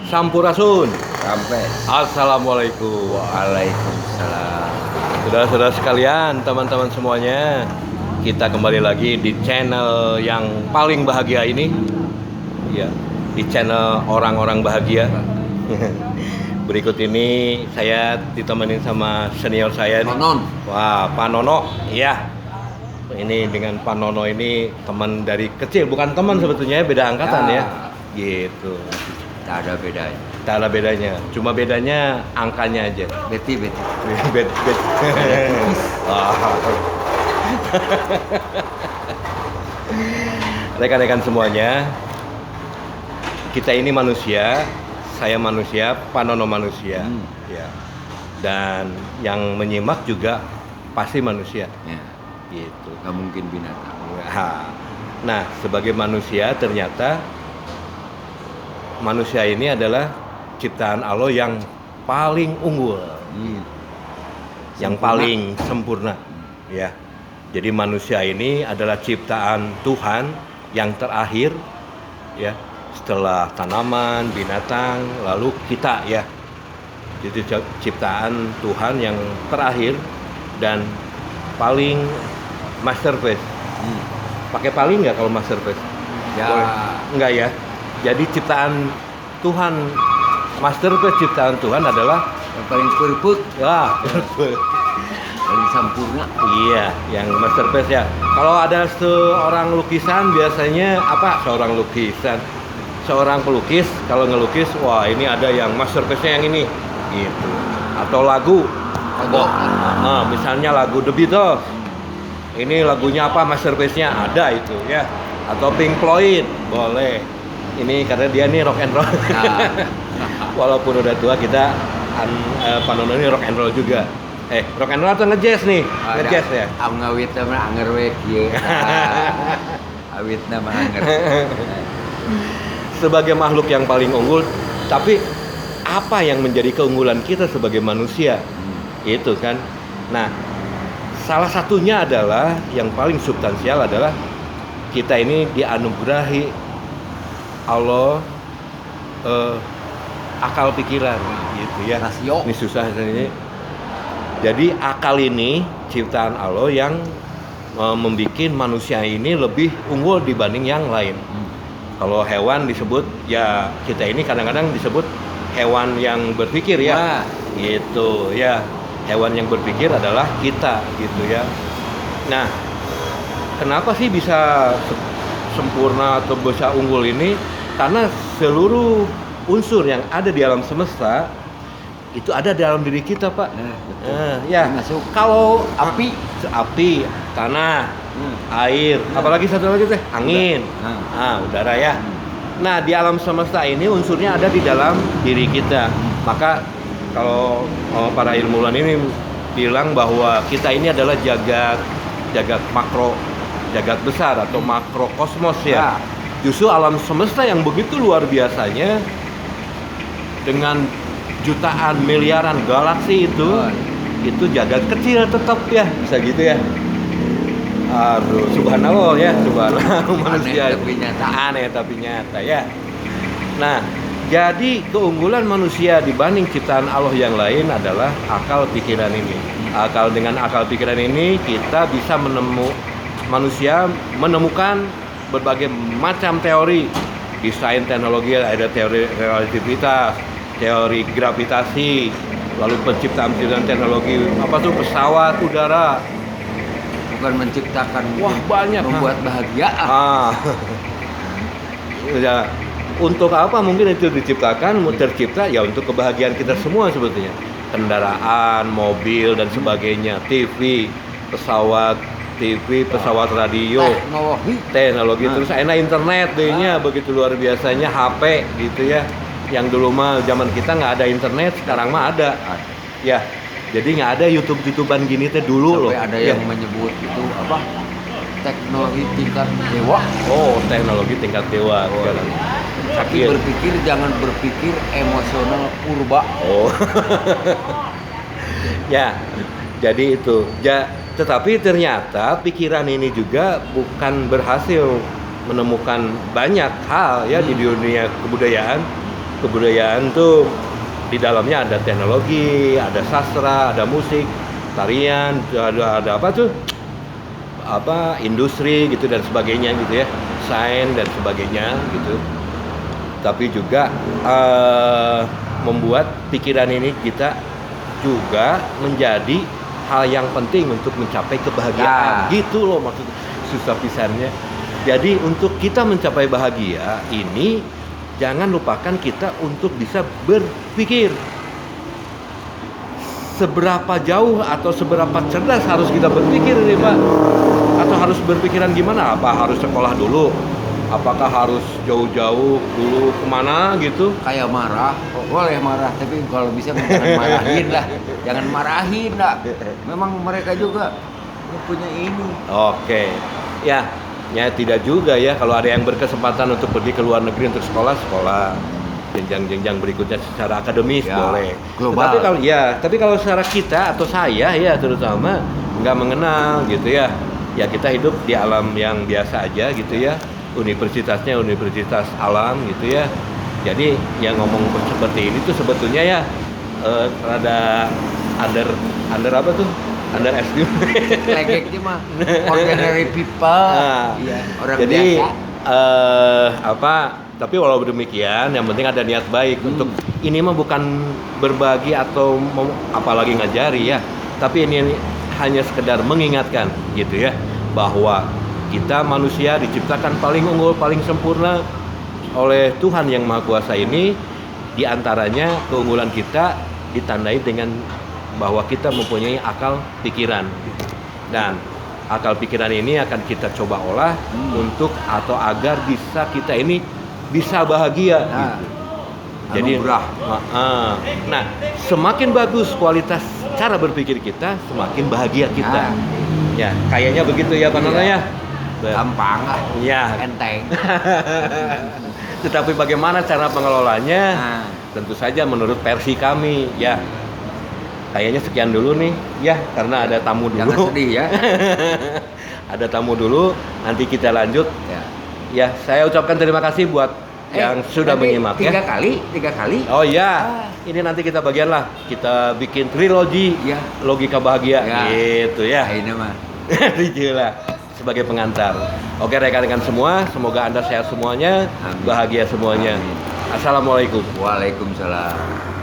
Sampurasun. Sampai. Assalamualaikum. Waalaikumsalam. Saudara-saudara sekalian, teman-teman semuanya, kita kembali lagi di channel yang paling bahagia ini. Ya, di channel orang-orang bahagia. Berikut ini saya ditemenin sama senior saya nih. Nonon. Wah, Pak Nono. Iya. Ini dengan Pak Nono ini teman dari kecil, bukan teman sebetulnya, beda angkatan ya. Gitu. Tak ada bedanya. Tak ada bedanya, cuma bedanya angkanya aja. Beti. Bet. Rekan-rekan semuanya, kita ini manusia, saya manusia, Pak Nono manusia, ya. Dan yang menyimak juga pasti manusia, Ya, gitu. nggak mungkin binatang. Nah, sebagai manusia ternyata manusia ini adalah ciptaan Allah yang paling unggul, yang paling sempurna, ya. Jadi manusia ini adalah ciptaan Tuhan yang terakhir, ya. Setelah tanaman, binatang, lalu kita, ya. Jadi ciptaan Tuhan yang terakhir dan paling masterpiece. Pakai paling nggak kalau masterpiece? Ya. Enggak ya. Jadi ciptaan Tuhan, masterpiece ciptaan Tuhan adalah Yang paling perfect, paling sempurna. iya, yang masterpiece ya. Kalau ada seorang lukisan biasanya apa? Seorang pelukis kalau ngelukis, wah ini ada yang masterpiece-nya yang ini, gitu. Atau lagu, misalnya lagu The Beatles. Ini lagunya apa? Masterpiece-nya ada itu ya. Atau Pink Floyd, boleh. Ini karena dia nih rock and roll. Walaupun udah tua kita Pak Nono ini rock and roll juga. Rock and roll atau nge-jazz nih? Nge-jazz ya. Am ngawit mah anger we kieu. Awitna mah anger. Sebagai makhluk yang paling unggul, tapi apa yang menjadi keunggulan kita sebagai manusia? Itu kan. Nah, salah satunya adalah yang paling substansial adalah kita ini dianugerahi Allah akal pikiran, gitu ya. Rasio. Ini susah ini. Jadi akal ini ciptaan Allah yang membuat manusia ini lebih unggul dibanding yang lain. Kalau hewan disebut, ya kita ini kadang-kadang disebut hewan yang berpikir ya. Gitu ya. Hewan yang berpikir adalah kita, gitu ya. Nah, kenapa sih bisa sempurna atau bisa unggul ini? Karena seluruh unsur yang ada di alam semesta itu ada dalam diri kita, Pak. Ya. Masuk. Kalau api, tanah, air, apalagi satu lagi teh, angin, udara ya. Nah, di alam semesta ini unsurnya ada di dalam diri kita. Maka kalau para ilmuwan ini bilang bahwa kita ini adalah jagat makro, jagat besar atau makrokosmos ya. Justru alam semesta yang begitu luar biasanya dengan jutaan miliaran galaksi itu jagat kecil tetap ya, bisa gitu ya. Aduh, subhanallah ya, subhanallah manusia aneh tapi nyata ya. Nah, jadi keunggulan manusia dibanding ciptaan Allah yang lain adalah akal pikiran ini. Dengan akal pikiran ini kita bisa manusia menemukan berbagai macam teori. Di sains teknologi ada teori relativitas, teori gravitasi, lalu penciptaan teknologi pesawat udara. Bukan menciptakan, banyak membuat bahagia. Ya, untuk apa mungkin itu tercipta ya untuk kebahagiaan kita semua sebetulnya. Kendaraan, mobil dan sebagainya, TV, pesawat radio, teknologi terus enak internet dehnya begitu luar biasanya, HP gitu ya. Yang dulu mah zaman kita nggak ada internet, sekarang mah ada. Ya, jadi nggak ada YouTubean gini teh dulu. Sampai ada yang menyebut itu apa? Teknologi tingkat dewa. Teknologi tingkat dewa. Tapi berpikir jangan berpikir emosional purba. Ya, jadi itu. Tetapi ternyata pikiran ini juga bukan berhasil menemukan banyak hal ya di dunia kebudayaan. kebudayaan tuh di dalamnya ada teknologi, ada sastra, ada musik, tarian, ada apa tuh? Apa industri gitu dan sebagainya gitu ya, sains dan sebagainya gitu. Tapi juga membuat pikiran ini kita juga menjadi hal yang penting untuk mencapai kebahagiaan. Gitu loh maksud susah pisannya. Jadi untuk kita mencapai bahagia ini jangan lupakan kita untuk bisa berpikir seberapa jauh atau seberapa cerdas harus kita berpikir nih Pak. Atau harus berpikiran gimana? Apa harus sekolah dulu? Apakah harus jauh-jauh dulu kemana gitu? Kayak marah, boleh marah, tapi kalau bisa jangan marahin lah, jangan marahin lah. Memang mereka juga punya ini. Oke, ya tidak juga ya. Kalau ada yang berkesempatan untuk pergi ke luar negeri untuk sekolah, jenjang-jenjang berikutnya secara akademis Ya, boleh. global. Tapi kalau secara kita atau saya ya terutama nggak mengenal gitu ya. Ya kita hidup di alam yang biasa aja gitu ya. Universitasnya universitas alam gitu ya. Jadi yang ngomong seperti ini tuh sebetulnya ya rada under apa tuh? Underestimate. Legeknya mah ordinary people. Iya, orang jadi biasa. tapi walau demikian yang penting ada niat baik untuk ini mah bukan berbagi atau apalagi ngajari ya, tapi ini hanya sekedar mengingatkan gitu ya bahwa kita manusia diciptakan paling unggul, paling sempurna oleh Tuhan yang Maha Kuasa ini. Di antaranya keunggulan kita ditandai dengan bahwa kita mempunyai akal pikiran. Dan akal pikiran ini akan kita coba olah untuk atau agar bisa kita ini bisa bahagia gitu. Jadi nah, semakin bagus kualitas cara berpikir kita, semakin bahagia kita. Ya, kayaknya begitu ya Pak Nono ya. Gampang lah. Ya, Enteng. tetapi bagaimana cara pengelolanya? Tentu saja menurut versi kami ya. Kayaknya sekian dulu nih ya, karena ada tamu dulu. Jangan sedih ya. Ada tamu dulu, nanti kita lanjut. Ya, saya ucapkan terima kasih buat yang sudah menyimak ya. Tiga kali. Oh iya, ini nanti kita bagian lah. Kita bikin trilogi Ya. logika bahagia Ya. gitu ya. Ini mah. Gila. Sebagai pengantar. Oke rekan-rekan semua, semoga Anda sehat semuanya, Amin. bahagia semuanya. Amin. Assalamualaikum. Waalaikumsalam.